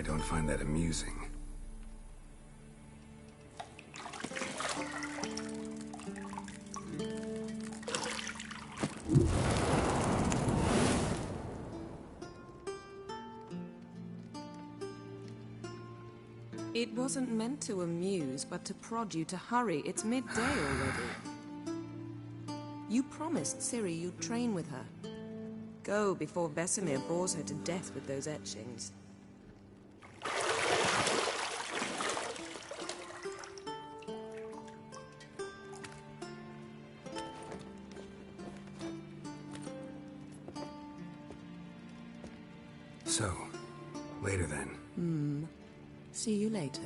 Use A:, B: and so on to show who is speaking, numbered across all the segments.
A: I don't find that amusing.
B: It wasn't meant to amuse, but to prod you to hurry. It's midday already. You promised Ciri you'd train with her. Go before Vesemir bores her to death with those etchings.
A: So, later then.
B: See you later.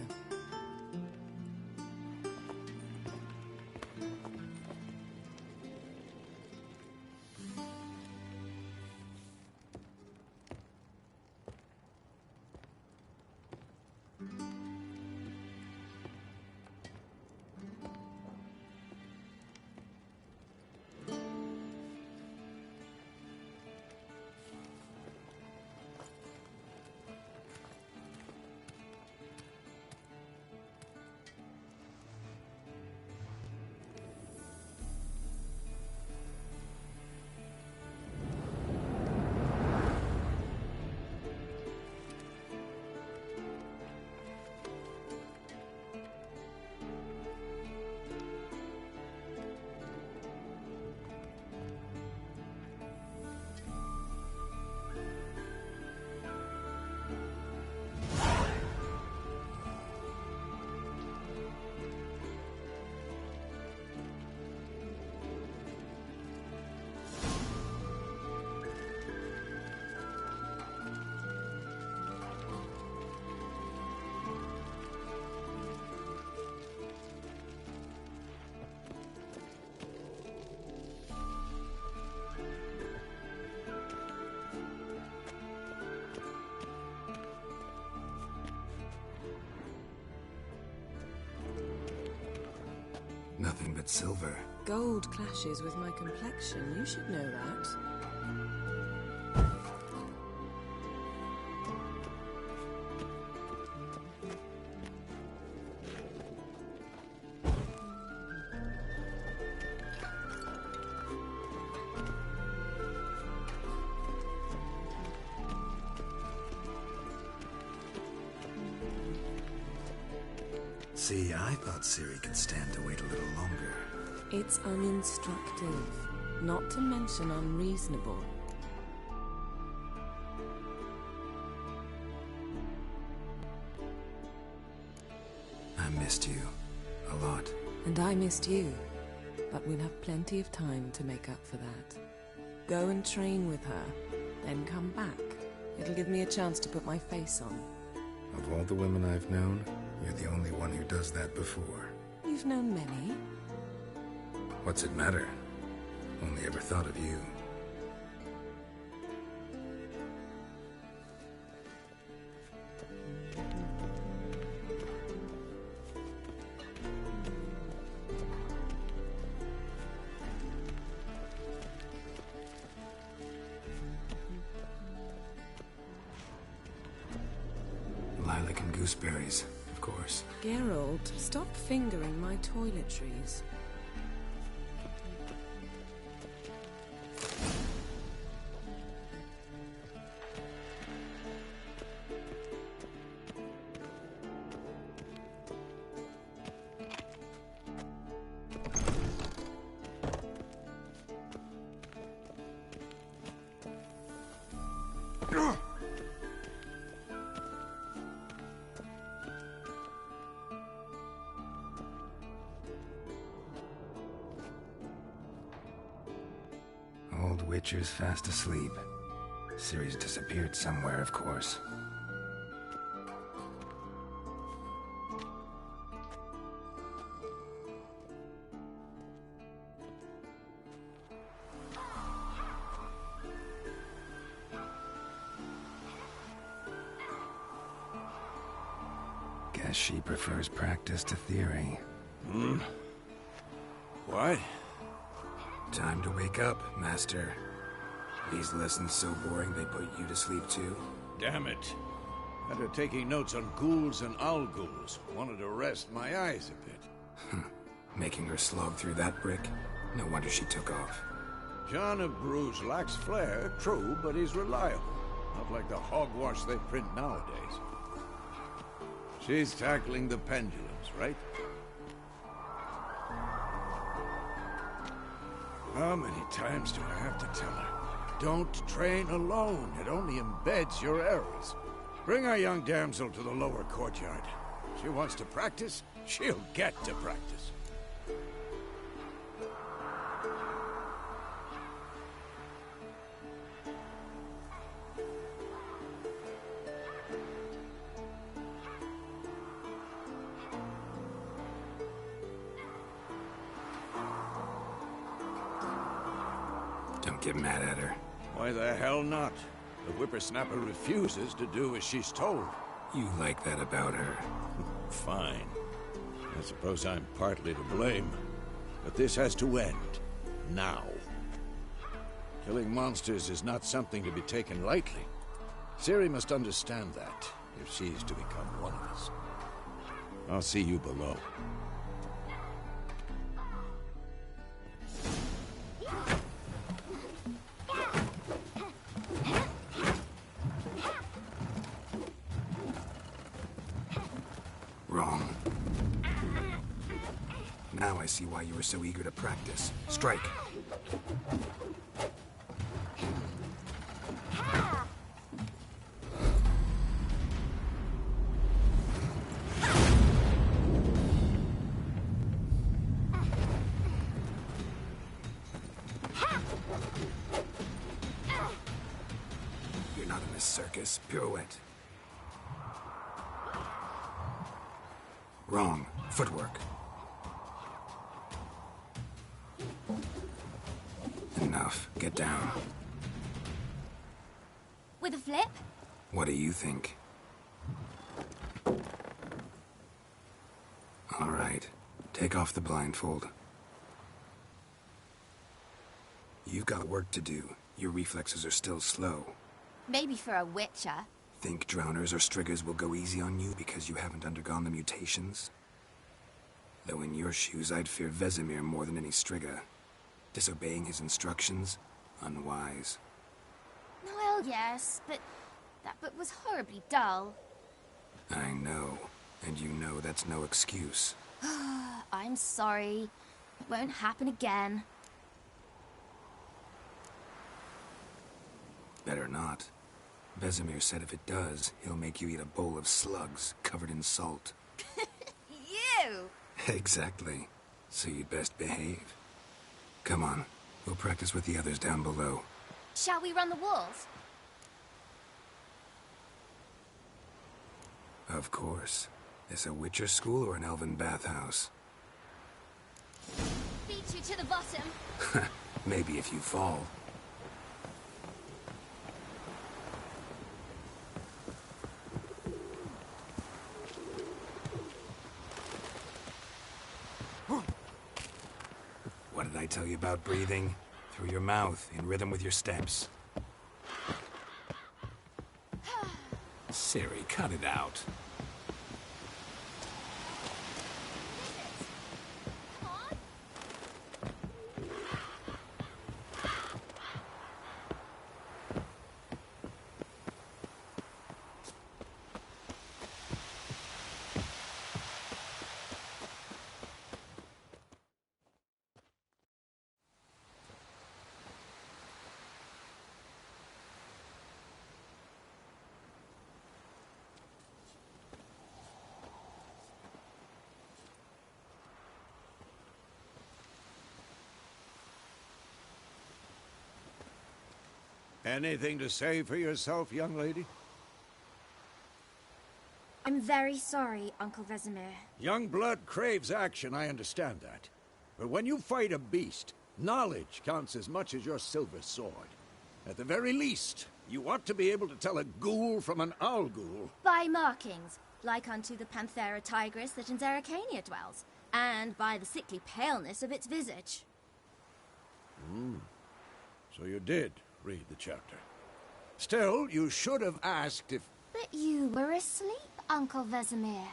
A: Nothing but silver.
B: Gold clashes with my complexion. You should know that.
A: See, I thought Ciri could stand to wait a little longer.
B: It's uninstructive, not to mention unreasonable.
A: I missed you. A lot.
B: And I missed you. But we'll have plenty of time to make up for that. Go and train with her, then come back. It'll give me a chance to put my face on.
A: Of all the women I've known, you're the only one who does that before.
B: You've known many.
A: What's it matter? Only ever thought of you. Lilac and gooseberries, of course.
B: Geralt, stop fingering my toiletries.
A: Old Witcher's fast asleep. Ciri's disappeared somewhere, of course. Guess she prefers practice to theory.
C: What?
A: Time to wake up, Master. These lessons so boring they put you to sleep too.
C: Damn it. After taking notes on ghouls and owl-ghouls, wanted to rest my eyes a bit.
A: Making her slog through that brick? No wonder she took off.
C: John of Bruges lacks flair, true, but he's reliable. Not like the hogwash they print nowadays. She's tackling the pendulums, right? How many times do I have to tell her? Don't train alone. It only embeds your errors. Bring our young damsel to the lower courtyard. She wants to practice, she'll get to practice.
A: Don't get mad at her.
C: Why the hell not? The whippersnapper refuses to do as she's told.
A: You like that about her.
C: Fine. I suppose I'm partly to blame. But this has to end. Now. Killing monsters is not something to be taken lightly. Ciri must understand that, if she's to become one of us. I'll see you below.
A: Wrong. Now I see why you were so eager to practice. Strike. You're not in this circus. Pirouette. Wrong. Footwork. Enough. Get down.
D: With a flip?
A: What do you think? All right. Take off the blindfold. You've got work to do. Your reflexes are still slow.
D: Maybe for a witcher.
A: Think drowners or striggers will go easy on you because you haven't undergone the mutations? Though in your shoes, I'd fear Vesemir more than any strigger. Disobeying his instructions? Unwise.
D: Well, yes, but that book was horribly dull.
A: I know. And you know that's no excuse.
D: I'm sorry. It won't happen again.
A: Better not. Vesemir said if it does, he'll make you eat a bowl of slugs covered in salt.
D: You!
A: Exactly. So you'd best behave. Come on. We'll practice with the others down below.
D: Shall we run the walls?
A: Of course. This a Witcher school or an elven bathhouse?
D: Beat you to the bottom.
A: Maybe if you fall. What did I tell you about breathing? Through your mouth, in rhythm with your steps. Ciri, cut it out.
C: Anything to say for yourself, young lady?
D: I'm very sorry, Uncle Vesemir.
C: Young blood craves action, I understand that. But when you fight a beast, knowledge counts as much as your silver sword. At the very least, you ought to be able to tell a ghoul from an owl ghoul.
D: By markings, like unto the Panthera tigris that in Zerrikania dwells, and by the sickly paleness of its visage.
C: So you did read the chapter. Still, you should have asked if...
D: But you were asleep, Uncle Vesemir.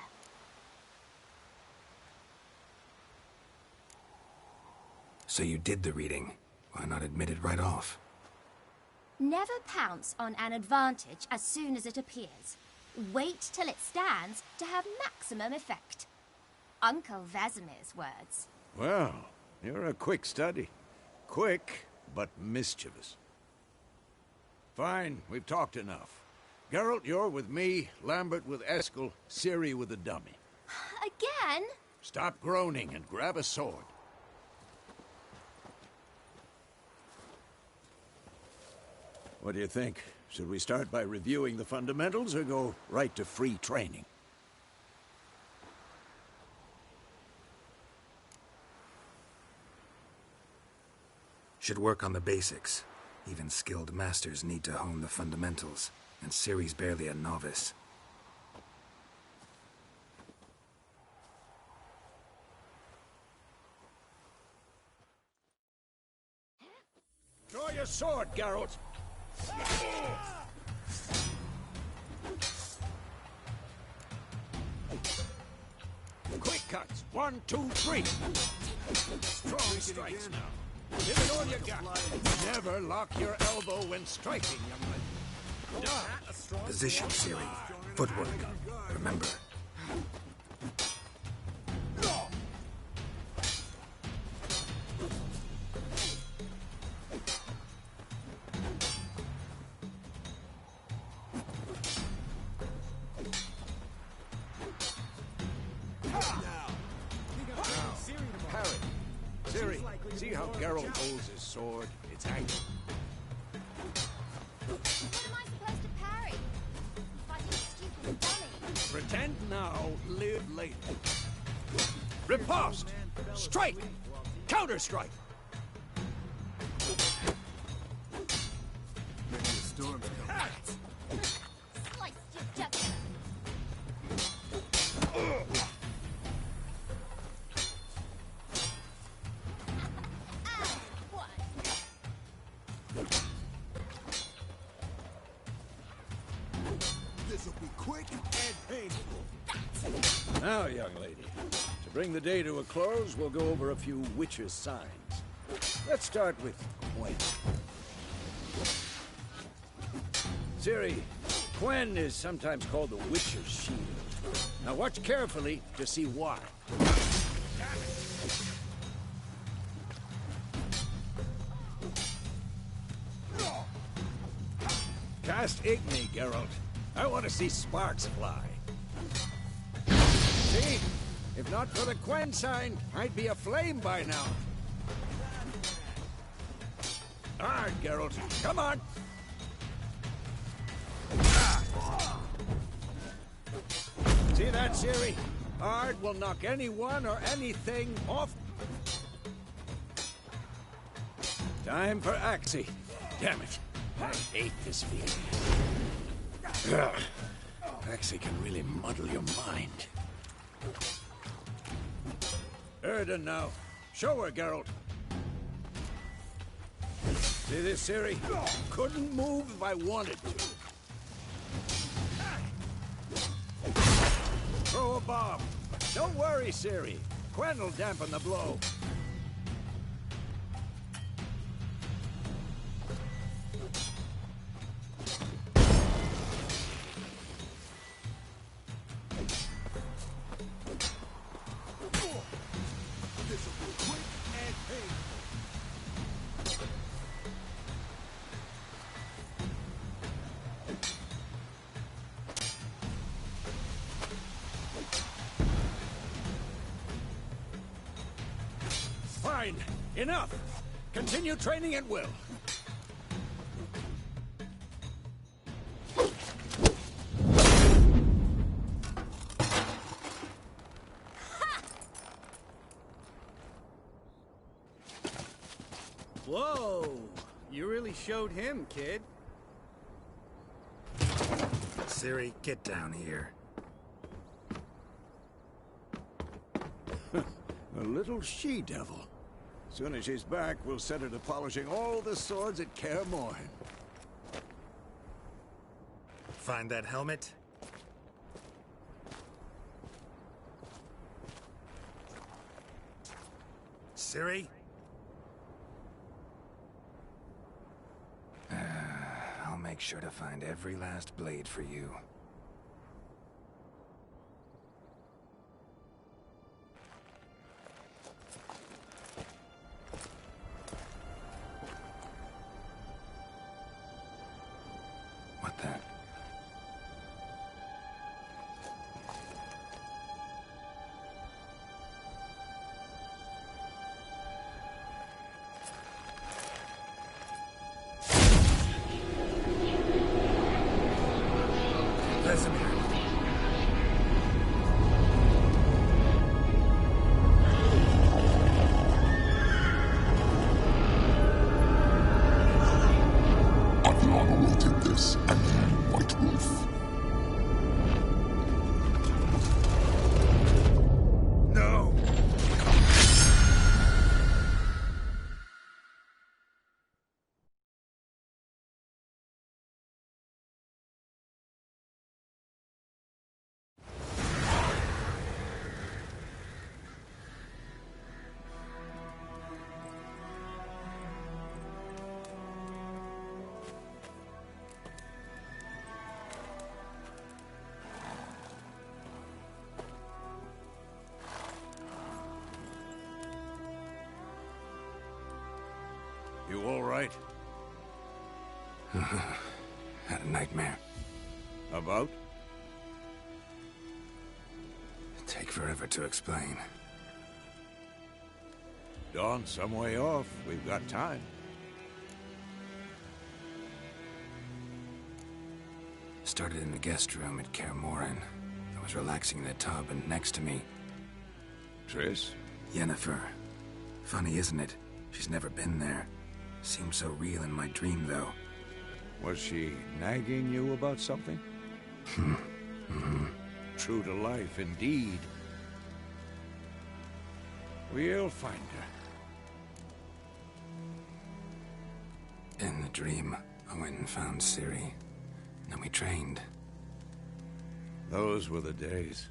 A: So you did the reading. Why not admit it right off?
D: Never pounce on an advantage as soon as it appears. Wait till it stands to have maximum effect. Uncle Vesemir's words.
C: Well, you're a quick study. Quick, but mischievous. Fine, we've talked enough. Geralt, you're with me, Lambert with Eskel, Ciri with the dummy.
D: Again?
C: Stop groaning and grab a sword. What do you think? Should we start by reviewing the fundamentals or go right to free training?
A: Should work on the basics. Even skilled masters need to hone the fundamentals, and Ciri's barely a novice.
C: Draw your sword, Geralt! Quick cuts! 1, 2, 3! Strong strikes now. Give it all you got. Never lock your elbow when striking, young man.
A: Position, Ciri. Footwork. Remember.
C: Parry. Ciri, see how Geralt holds his sword? It's angry.
D: What am I supposed to parry? Fighting a stupid dummy.
C: Pretend now, live later. Riposte! Strike! Counter-strike!
D: Slice your jugular. One.
E: This'll be quick and painful.
C: Now, young lady, to bring the day to a close, we'll go over a few Witcher's signs. Let's start with Quen. Ciri, Quen is sometimes called the Witcher's shield. Now watch carefully to see why. Cast Igni, Geralt. I want to see sparks fly. See? If not for the Quen sign, I'd be aflame by now. Hard, Geralt. Come on! See that, Ciri? Ard will knock anyone or anything off. Time for Axii. Damn it. I hate this feeling. Ugh. Axii can really muddle your mind. Erden now. Show her, Geralt. See this, Ciri? Couldn't move if I wanted to. Throw a bomb. Don't worry, Ciri. Quen will dampen the blow.
E: This'll be quick and painful.
C: Fine. Enough. Continue training at will.
F: Whoa! You really showed him, kid.
A: Ciri, get down here.
C: A little she-devil. Soon as she's back, we'll set her to polishing all the swords at Kaer Morhen.
G: Find that helmet? Ciri?
A: I'll make sure to find every last blade for you. What the?
G: Vesemir.
H: Aviana will take this, and then White Wolf.
G: No!
C: You all right?
A: Had a nightmare.
C: About?
A: Take forever to explain.
C: Dawn's some way off. We've got time.
A: Started in the guest room at Kaer Morhen. I was relaxing in the tub, and next to me,
C: Triss?
A: Yennefer. Funny, isn't it? She's never been there. Seemed so real in my dream, though.
C: Was she nagging you about something? True to life, indeed. We'll find her.
A: In the dream, I went and found Ciri. Then we trained.
C: Those were the days.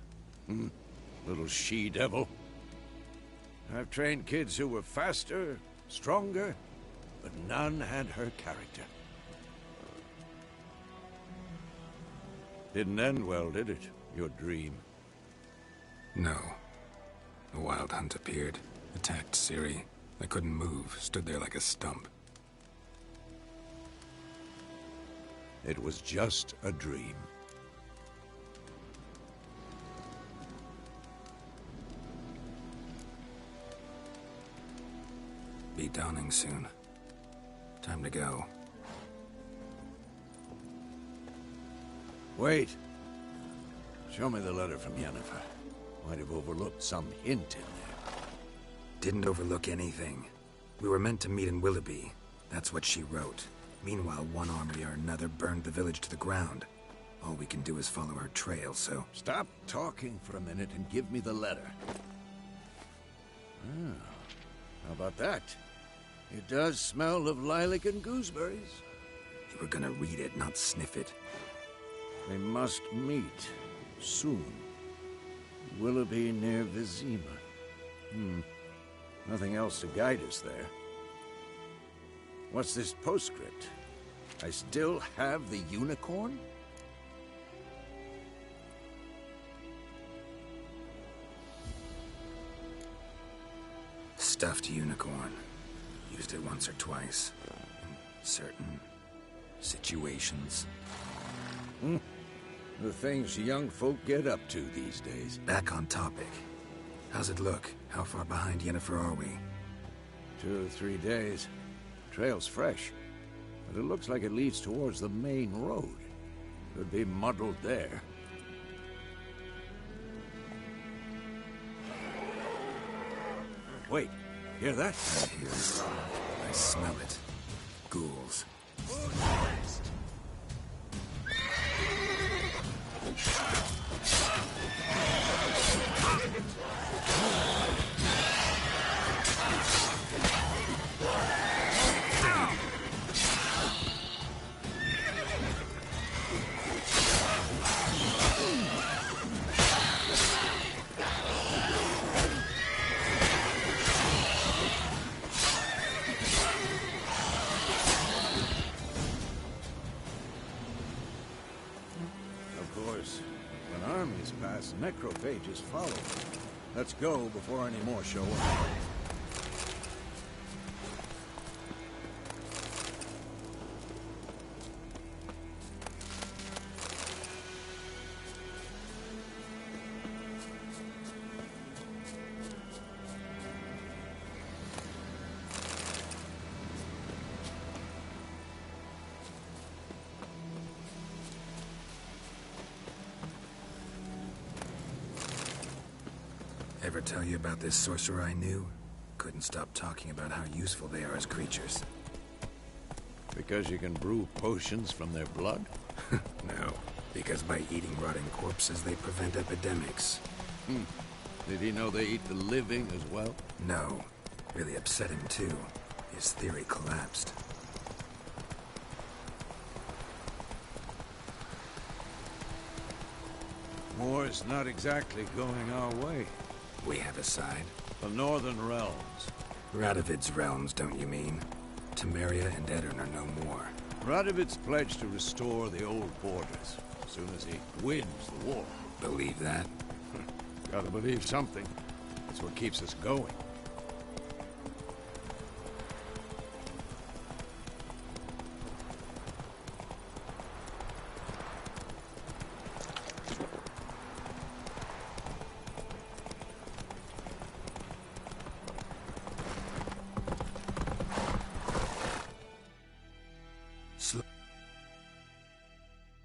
C: Little she-devil. I've trained kids who were faster, stronger, but none had her character. Didn't end well, did it? Your dream?
A: No. The Wild Hunt appeared, attacked Ciri. I couldn't move, stood there like a stump.
C: It was just a dream.
A: Be dawning soon. Time to go.
C: Wait. Show me the letter from Yennefer. Might have overlooked some hint in there.
A: Didn't overlook anything. We were meant to meet in Willoughby. That's what she wrote. Meanwhile, one army or another burned the village to the ground. All we can do is follow her trail, so...
C: Stop talking for a minute and give me the letter. How about that? It does smell of lilac and gooseberries.
A: You were gonna read it, not sniff it.
C: We must meet soon. Willoughby near Vizima. Nothing else to guide us there. What's this postscript? I still have the unicorn?
A: Stuffed unicorn. Used it once or twice. In certain situations.
C: The things young folk get up to these days.
A: Back on topic. How's it look? How far behind Yennefer are we?
C: 2 or 3 days. Trail's fresh, but it looks like it leads towards the main road. Could be muddled there. Wait, hear that?
A: I hear it. I smell it. Ghouls.
C: Necrophages follow. Let's go before any more show up.
A: Ever tell you about this sorcerer I knew? Couldn't stop talking about how useful they are as creatures.
C: Because you can brew potions from their blood?
A: No, because by eating rotting corpses, they prevent epidemics.
C: Did he know they eat the living as well?
A: No. Really upset him, too. His theory collapsed.
C: War's not exactly going our way.
A: We have a side.
C: The Northern Realms.
A: Radovid's realms, don't you mean? Temeria and Edirn are no more.
C: Radovid's pledged to restore the old borders as soon as he wins the war.
A: Believe that?
C: Gotta believe something. That's what keeps us going.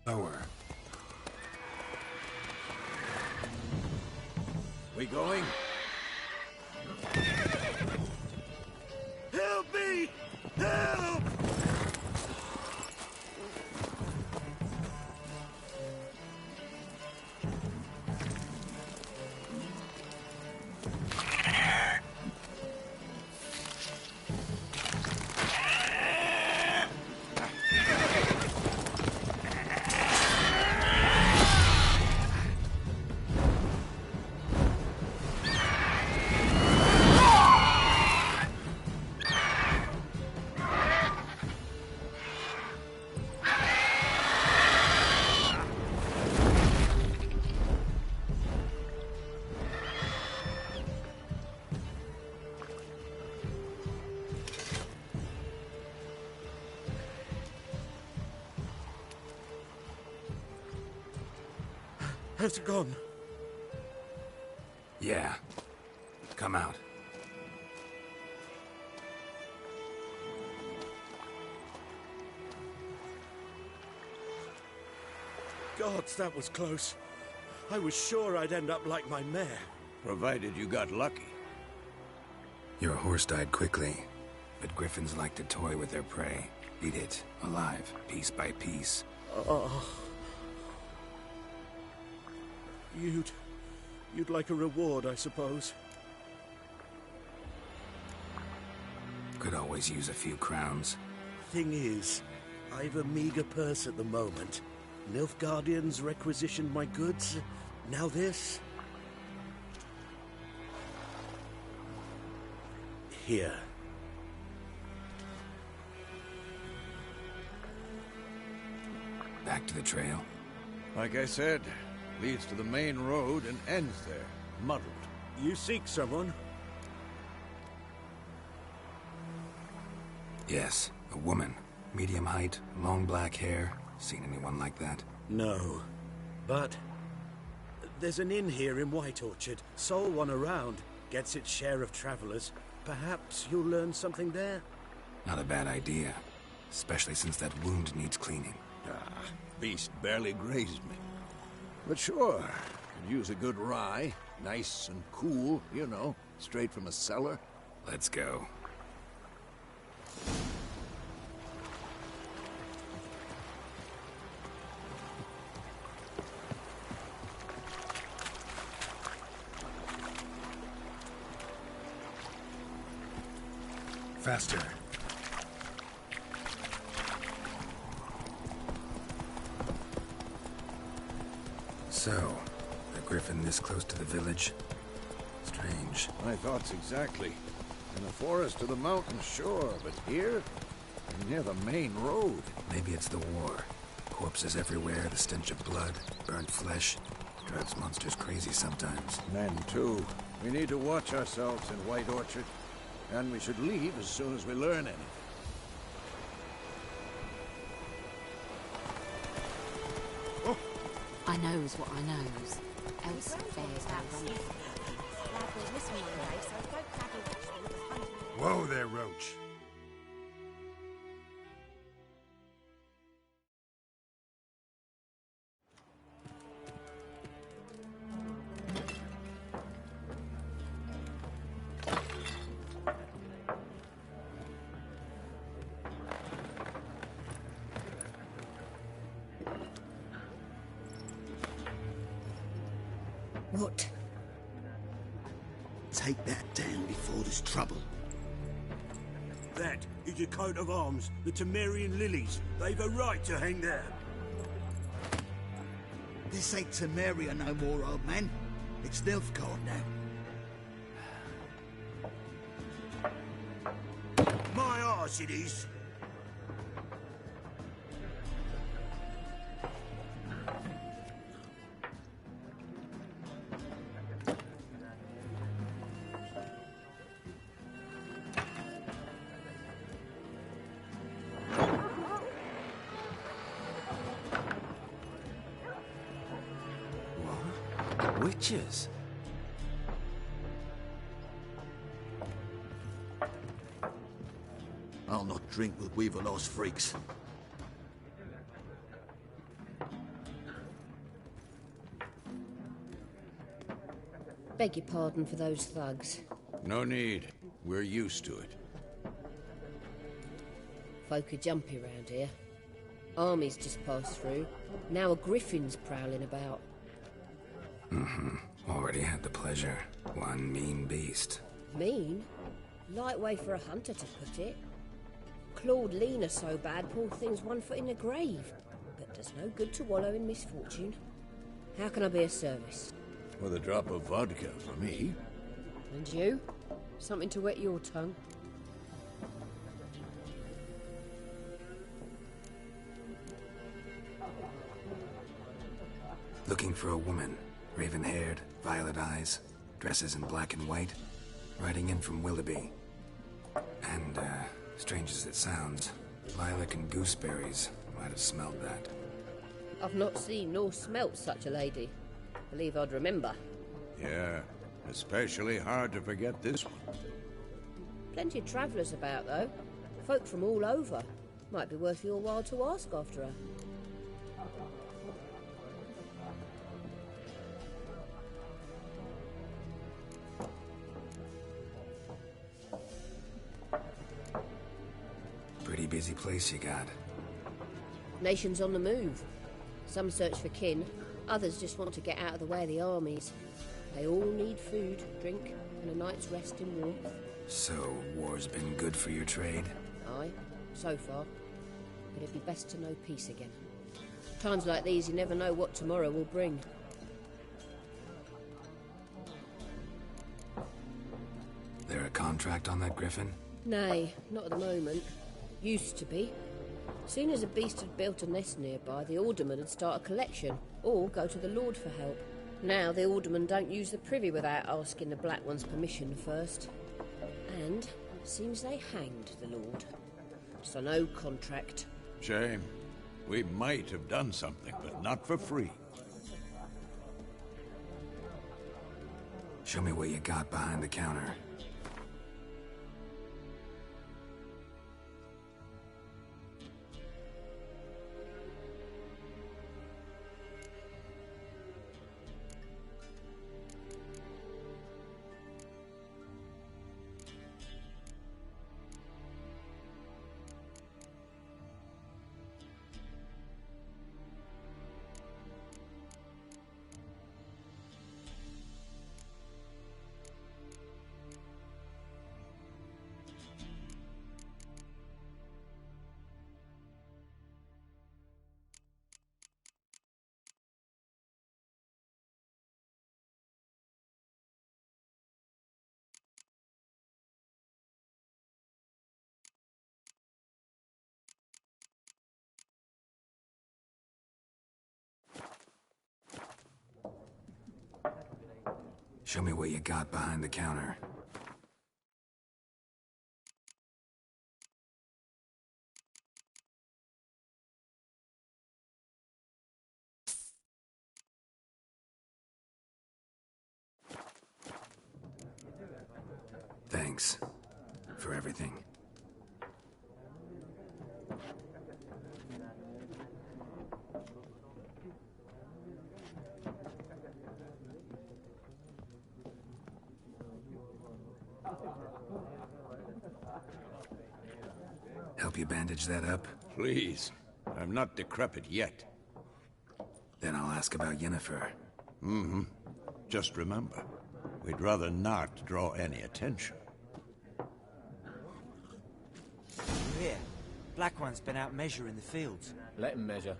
A: Slower.
C: We going?
E: Help me! Help! Has it gone?
A: Yeah. Come out.
E: Gods, that was close. I was sure I'd end up like my mare.
C: Provided you got lucky.
A: Your horse died quickly, but griffins like to toy with their prey. Eat it, alive, piece by piece.
E: Oh. You'd like a reward, I suppose.
A: Could always use a few crowns.
E: Thing is, I've a meager purse at the moment. Nilfgaardians requisitioned my goods. Now this. Here.
A: Back to the trail.
C: Like I said, leads to the main road and ends there, muddled.
E: You seek someone?
A: Yes, a woman. Medium height, long black hair. Seen anyone like that?
E: No. But there's an inn here in White Orchard. Sole one around. Gets its share of travelers. Perhaps you'll learn something there?
A: Not a bad idea. Especially since that wound needs cleaning.
C: Beast barely grazed me. But sure, could use a good rye. Nice and cool, you know, straight from a cellar.
A: Let's go. Faster. So, a griffin this close to the village? Strange.
C: My thoughts exactly. In the forest to the mountain, sure, but here? Near the main road.
A: Maybe it's the war. Corpses everywhere, the stench of blood, burnt flesh. Drives monsters crazy sometimes.
C: Men, too. We need to watch ourselves in White Orchard. And we should leave as soon as we learn anything.
I: I knows what I knows. Else affairs don't run.
G: Whoa there, Roach.
J: What? Take that down before there's trouble.
E: That is a coat of arms, the Temerian lilies. They've a right to hang there.
J: This ain't Temeria no more, old man. It's Nilfgaard now.
E: My arse it is.
A: Witches?
J: I'll not drink with Weaverlaw's freaks.
K: Beg your pardon for those thugs.
C: No need. We're used to it.
K: Folk are jumpy round here. Armies just passed through. Now a griffin's prowling about.
A: Already had the pleasure. One mean beast.
K: Mean? Light way for a hunter to put it. Clawed Lena so bad, poor thing's 1 foot in the grave. But does no good to wallow in misfortune. How can I be of service?
C: With a drop of vodka for me.
K: And you? Something to wet your tongue?
A: Looking for a woman. Raven-haired, violet eyes, dresses in black and white. Riding in from Willoughby. And, strange as it sounds, lilac and gooseberries might have smelled that.
K: I've not seen nor smelt such a lady. Believe I'd remember.
C: Yeah, especially hard to forget this one.
K: Plenty of travellers about, though. Folk from all over. Might be worth your while to ask after her.
A: Pretty busy place you got.
K: Nations on the move. Some search for kin, others just want to get out of the way of the armies. They all need food, drink, and a night's rest in warmth.
A: So, war's been good for your trade?
K: Aye, so far. But it'd be best to know peace again. Times like these, you never know what tomorrow will bring.
A: There a contract on that griffin?
K: Nay, not at the moment. Used to be. Soon as a beast had built a nest nearby, the alderman would start a collection, or go to the Lord for help. Now the aldermen don't use the privy without asking the Black One's permission first. And seems they hanged the Lord. So no contract.
C: Shame. We might have done something, but not for free.
A: Show me what you got behind the counter. Show me what you got behind the counter. Thanks for everything. Help you bandage that up?
C: Please. I'm not decrepit yet.
A: Then I'll ask about Yennefer.
C: Mm-hmm. Just remember, we'd rather not draw any attention.
L: Here, Black One's been out measuring the fields.
M: Let him measure.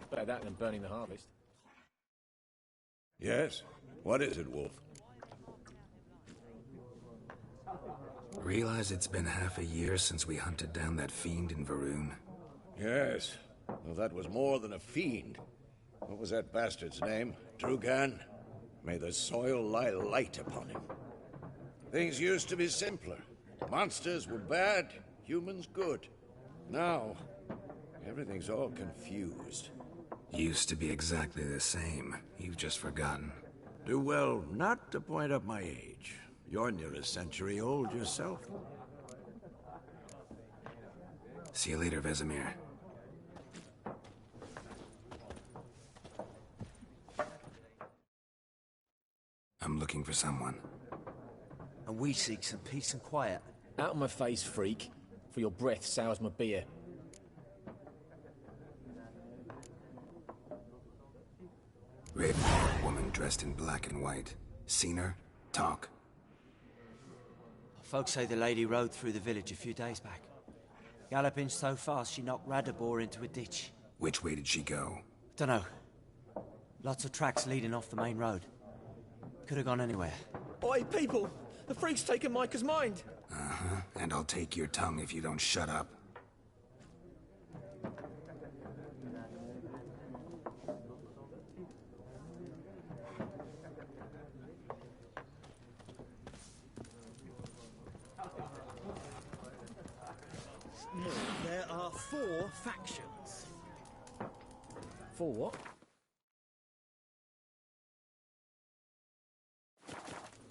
M: Better that than burning the harvest.
C: Yes? What is it, Wolf?
A: Realize it's been half a year since we hunted down that fiend in Varun?
C: Yes. Well, that was more than a fiend. What was that bastard's name? Drugan? May the soil lie light upon him. Things used to be simpler. Monsters were bad, humans good. Now, everything's all confused.
A: Used to be exactly the same. You've just forgotten.
C: Do well not to point up my age. You're near a century old yourself.
A: See you later, Vesemir. I'm looking for someone.
L: And we seek some peace and quiet.
M: Out of my face, freak. For your breath sours my beer.
A: Red-haired woman dressed in black and white. Seen her? Talk.
L: Folks say the lady rode through the village a few days back. Galloping so fast she knocked Radabor into a ditch.
A: Which way did she go?
L: Dunno. Lots of tracks leading off the main road. Could have gone anywhere.
M: Oi, people! The freak's taken Micah's mind!
A: Uh-huh. And I'll take your tongue if you don't shut up.
E: There are 4 factions.
M: 4 what?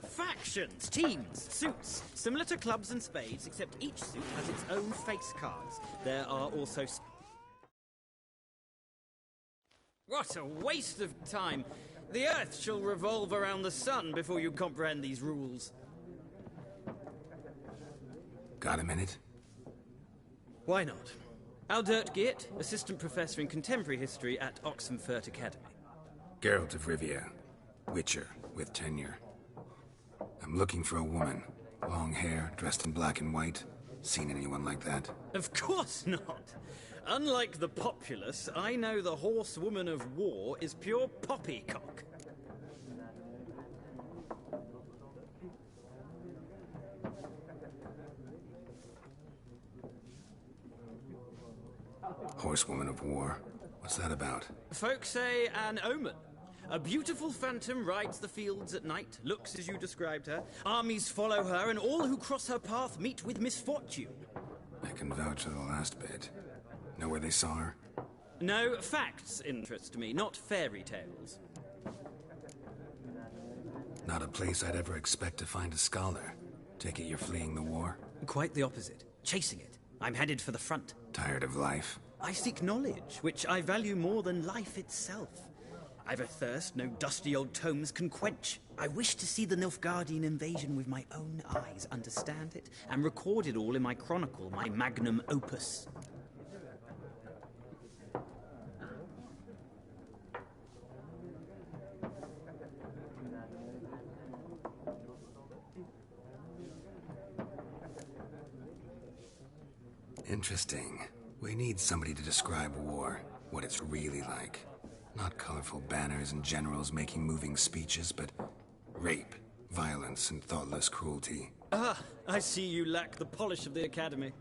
F: Factions, teams, suits. Similar to clubs and spades, except each suit has its own face cards. There are also... What a waste of time! The Earth shall revolve around the sun before you comprehend these rules.
A: Got a minute?
F: Why not? Aldert Geert, Assistant Professor in Contemporary History at Oxenfurt Academy.
A: Geralt of Rivia. Witcher, with tenure. I'm looking for a woman. Long hair, dressed in black and white. Seen anyone like that?
F: Of course not! Unlike the populace, I know the horsewoman of war is pure poppycock.
A: Horsewoman of war? What's that about?
F: Folks say an omen. A beautiful phantom rides the fields at night, looks as you described her. Armies follow her, and all who cross her path meet with misfortune.
A: I can vouch for the last bit. Know where they saw her?
F: No, facts interest me, not fairy tales.
A: Not a place I'd ever expect to find a scholar. Take it you're fleeing the war?
F: Quite the opposite. Chasing it. I'm headed for the front.
A: Tired of life?
F: I seek knowledge, which I value more than life itself. I've a thirst no dusty old tomes can quench. I wish to see the Nilfgaardian invasion with my own eyes, understand it, and record it all in my chronicle, my magnum opus.
A: Interesting. We need somebody to describe war, what it's really like. Not colorful banners and generals making moving speeches, but rape, violence, and thoughtless cruelty.
F: Ah, I see you lack the polish of the Academy.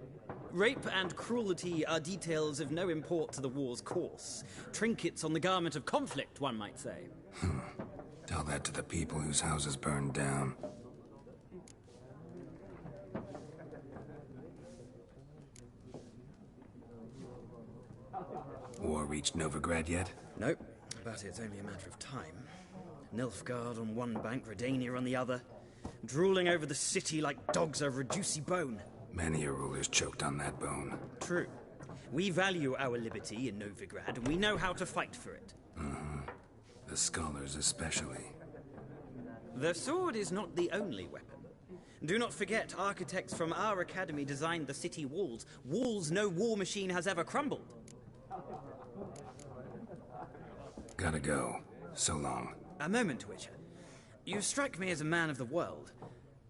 F: Rape and cruelty are details of no import to the war's course. Trinkets on the garment of conflict, one might say.
A: Tell that to the people whose houses burned down. War reached Novigrad yet?
F: Nope, but it's only a matter of time. Nilfgaard on one bank, Redania on the other, drooling over the city like dogs over a juicy bone.
A: Many a ruler's choked on that bone.
F: True. We value our liberty in Novigrad, and we know how to fight for it.
A: The scholars especially.
F: The sword is not the only weapon. Do not forget, architects from our academy designed the city walls. Walls no war machine has ever crumbled.
A: Gotta go. So long.
F: A moment, Witcher. You strike me as a man of the world.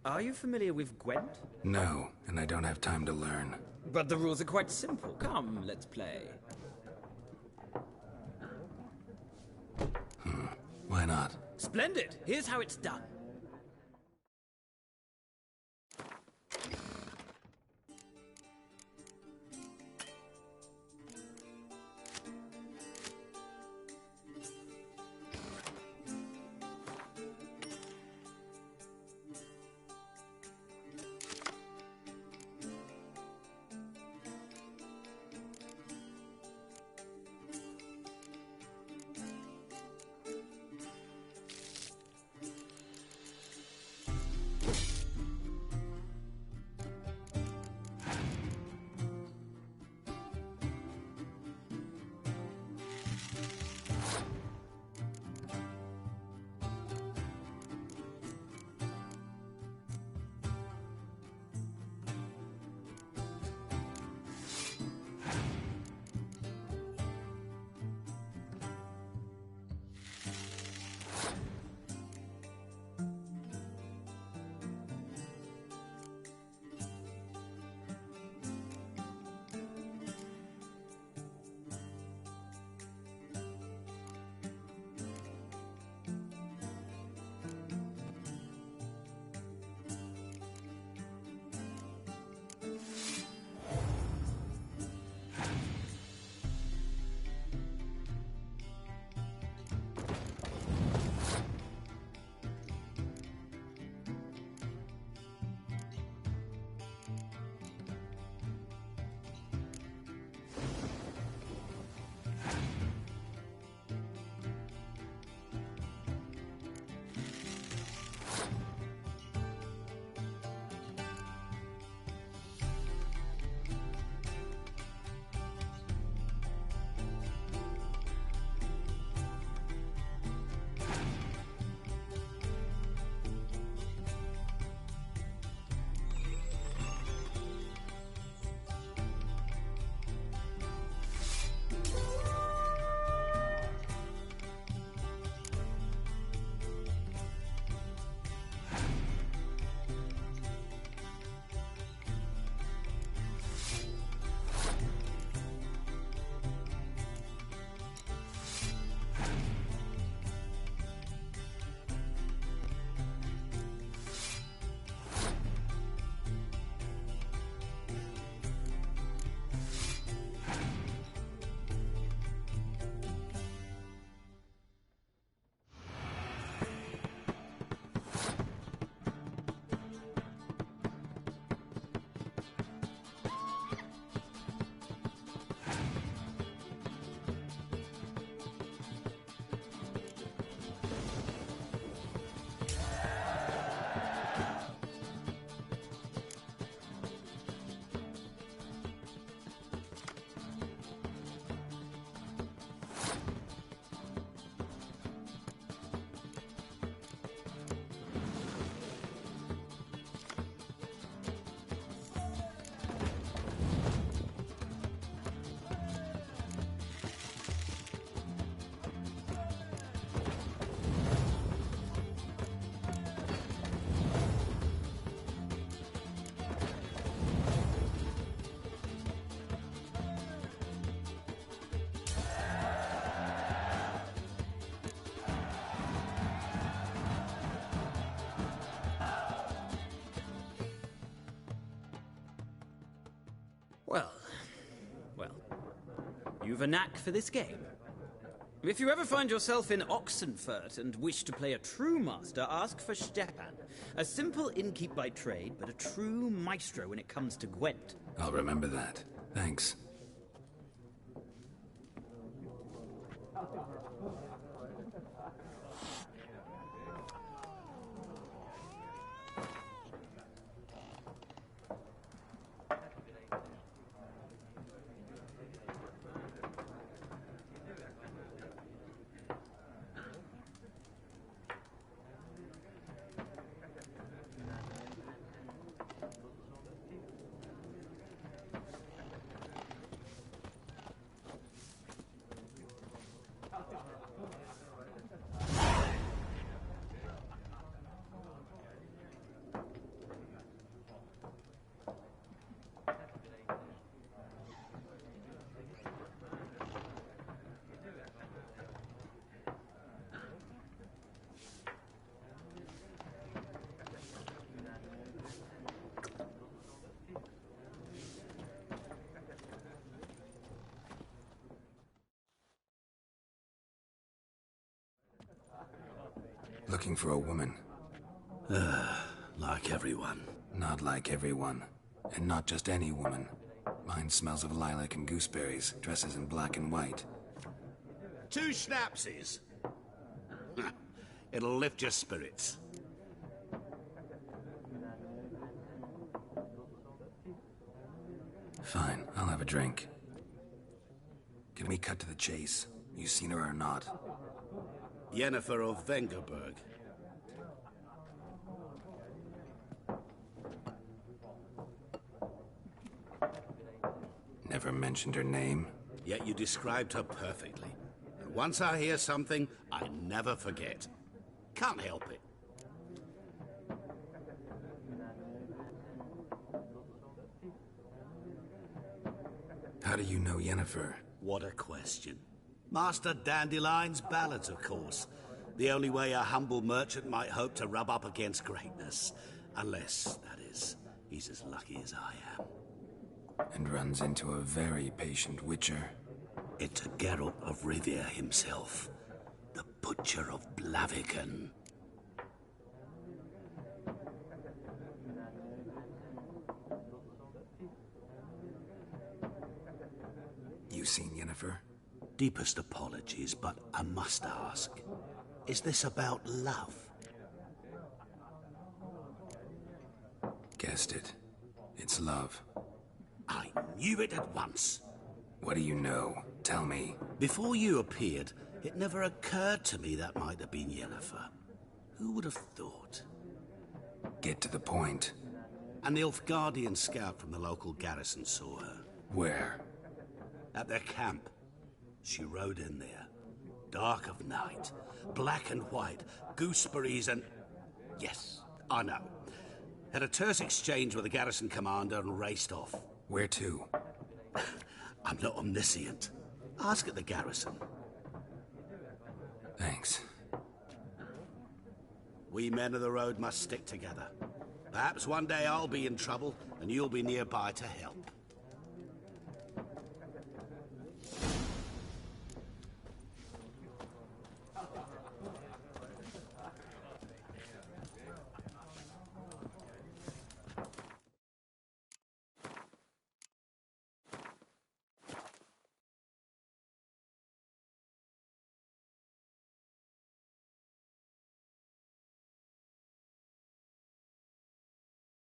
F: Are you familiar with Gwent?
A: No, and I don't have time to learn.
F: But the rules are quite simple. Come, let's play.
A: Why not?
F: Splendid! Here's how it's done. Well, you've a knack for this game. If you ever find yourself in Oxenfurt and wish to play a true master, ask for Stepan. A simple innkeep by trade, but a true maestro when it comes to Gwent.
A: I'll remember that. Thanks. Looking for a woman.
E: Like everyone.
A: Not like everyone. And not just any woman. Mine smells of lilac and gooseberries, dresses in black and white.
N: 2 schnapsies. It'll lift your spirits.
A: Fine, I'll have a drink. Can we cut to the chase? You seen her or not?
N: Yennefer of Vengerberg.
A: Never mentioned her name.
N: Yet you described her perfectly. And once I hear something, I never forget. Can't help it.
A: How do you know Yennefer?
N: What a question. Master Dandelion's ballads, of course. The only way a humble merchant might hope to rub up against greatness. Unless, that is, he's as lucky as I am.
A: And runs into a very patient witcher.
N: It's Geralt of Rivia himself. The Butcher of Blaviken.
A: You seen Yennefer?
N: Deepest apologies, but I must ask. Is this about love?
A: Guessed it. It's love.
N: I knew it at once.
A: What do you know? Tell me.
N: Before you appeared, it never occurred to me that might have been Yennefer. Who would have thought?
A: Get to the point.
N: An Nilfgaardian scout from the local garrison saw her.
A: Where?
N: At their camp. She rode in there. Dark of night. Black and white. Gooseberries and... Yes, I know. Had a terse exchange with the garrison commander and raced off.
A: Where to?
N: I'm not omniscient. Ask at the garrison.
A: Thanks.
N: We men of the road must stick together. Perhaps one day I'll be in trouble and you'll be nearby to help.